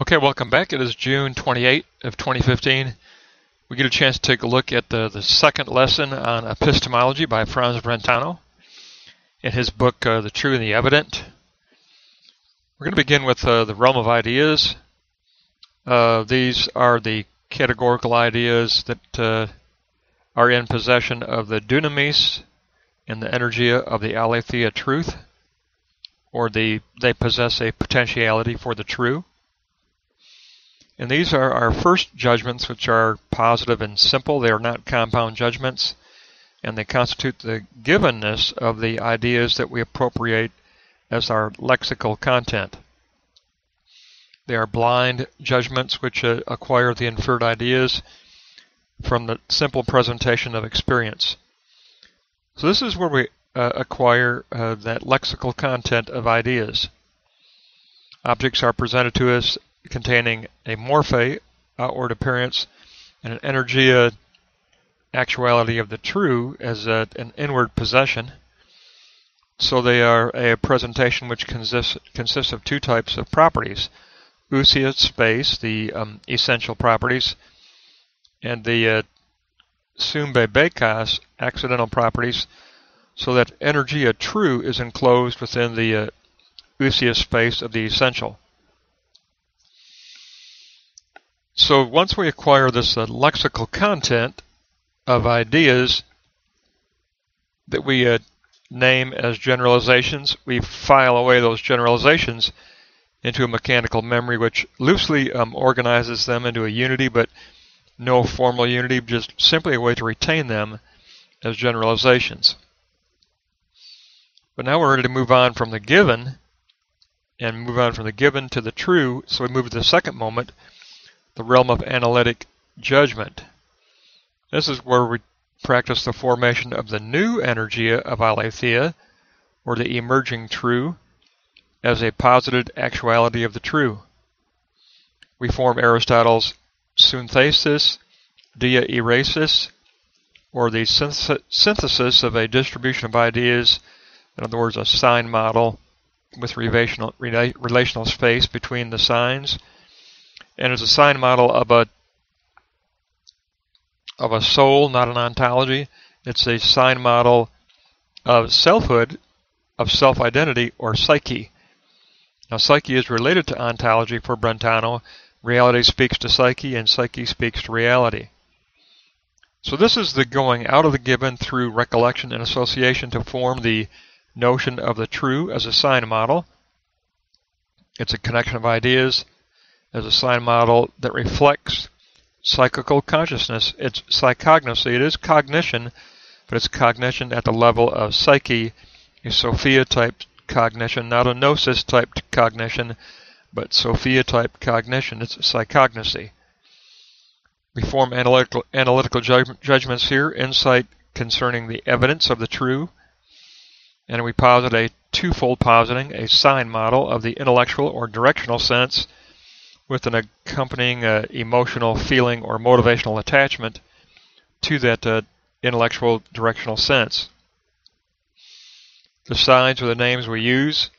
Okay, welcome back. It is June 28 of 2015. We get a chance to take a look at the second lesson on epistemology by Franz Brentano in his book, The True and the Evident. We're going to begin with the realm of ideas. These are the categorical ideas that are in possession of the dunamis and the energia of the aletheia truth, or they possess a potentiality for the true. And these are our first judgments, which are positive and simple. They are not compound judgments, and they constitute the givenness of the ideas that we appropriate as our lexical content. They are blind judgments, which acquire the inferred ideas from the simple presentation of experience. So this is where we acquire that lexical content of ideas. Objects are presented to us containing a morphe, outward appearance, and an energia, actuality of the true, as an inward possession. So they are a presentation which consists of two types of properties: ousia, space, the essential properties, and the sumbe bekas, accidental properties, so that energia true is enclosed within the ousia space of the essential. So once we acquire this lexical content of ideas that we name as generalizations, we file away those generalizations into a mechanical memory which loosely organizes them into a unity, but no formal unity, just simply a way to retain them as generalizations. But now we're ready to move on from the given, and move on from the given to the true, so we move to the second moment, the realm of analytic judgment. This is where we practice the formation of the new energia of aletheia, or the emerging true, as a posited actuality of the true. We form Aristotle's Sunthesis-Diairesis, or the synthesis of a distribution of ideas, in other words, a sign model with relational space between the signs. And it's a sign model of a soul, not an ontology. It's a sign model of selfhood, of self-identity, or psyche. Now, psyche is related to ontology for Brentano. Reality speaks to psyche, and psyche speaks to reality. So this is the going out of the given through recollection and association to form the notion of the true as a sign model. It's a connection of ideas as a sign model that reflects psychical consciousness. It's psychognosy. It is cognition, but it's cognition at the level of psyche, a Sophia-type cognition, not a gnosis-type cognition, but Sophia-type cognition. It's psychognosy. We form analytical judgments here, insight concerning the evidence of the true, and we posit a twofold positing, a sign model of the intellectual or directional sense, with an accompanying emotional, feeling, or motivational attachment to that intellectual directional sense. The signs or the names we use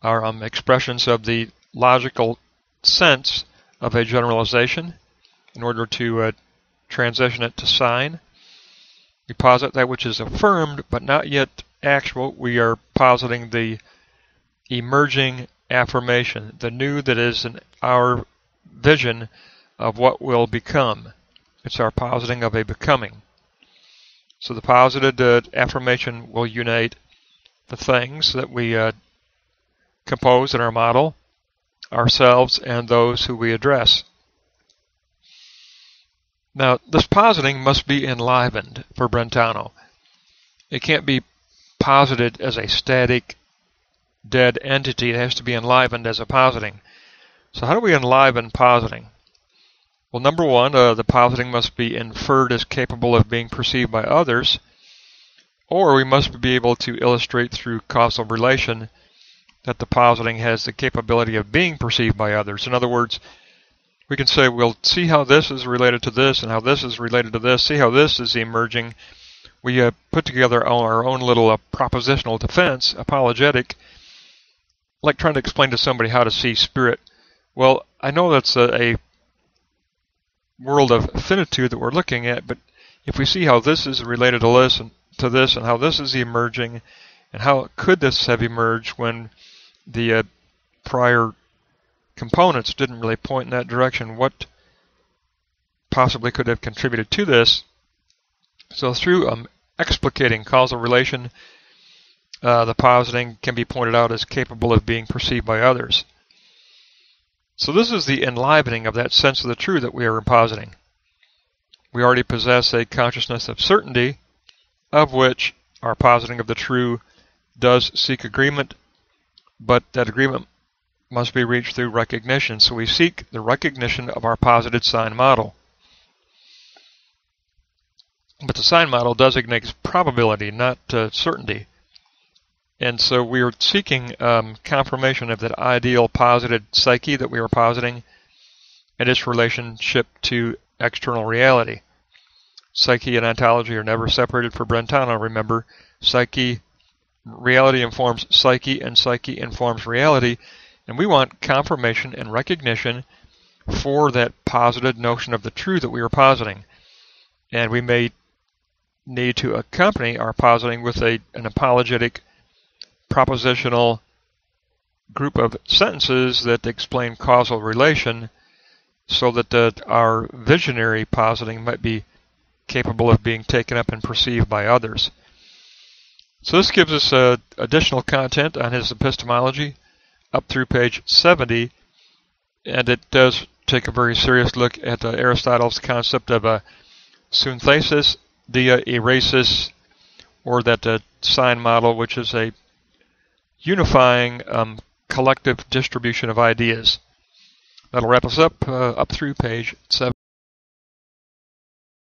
are expressions of the logical sense of a generalization in order to transition it to sign. We posit that which is affirmed but not yet actual. We are positing the emerging affirmation, the new that is in our vision of what will become. It's our positing of a becoming. So the posited affirmation will unite the things that we compose in our model, ourselves, and those who we address. Now, this positing must be enlivened for Brentano. It can't be posited as a static, dead entity. It has to be enlivened as a positing. So how do we enliven positing? Well, number one, the positing must be inferred as capable of being perceived by others, or we must be able to illustrate through causal relation that the positing has the capability of being perceived by others. In other words, we can say, we'll see how this is related to this, and how this is related to this, see how this is emerging. We put together our own little propositional defense, apologetic, like trying to explain to somebody how to see spirit Well, I know that's a world of finitude that we're looking at, but if we see how this is related to this and how this is emerging, and how could this have emerged when the prior components didn't really point in that direction, what possibly could have contributed to this? So through explicating causal relation, the positing can be pointed out as capable of being perceived by others. So this is the enlivening of that sense of the true that we are positing. We already possess a consciousness of certainty, of which our positing of the true does seek agreement, but that agreement must be reached through recognition. So we seek the recognition of our posited sign model. But the sign model designates probability, not certainty. And so we are seeking confirmation of that ideal posited psyche that we are positing and its relationship to external reality. Psyche and ontology are never separated for Brentano. Remember, reality informs psyche, and psyche informs reality. And we want confirmation and recognition for that posited notion of the true that we are positing. And we may need to accompany our positing with an apologetic propositional group of sentences that explain causal relation, so that our visionary positing might be capable of being taken up and perceived by others. So this gives us additional content on his epistemology up through page 70, and it does take a very serious look at Aristotle's concept of a Sunthesis-Diairesis, or that sign model, which is a unifying collective distribution of ideas. That'll wrap us up through page 7.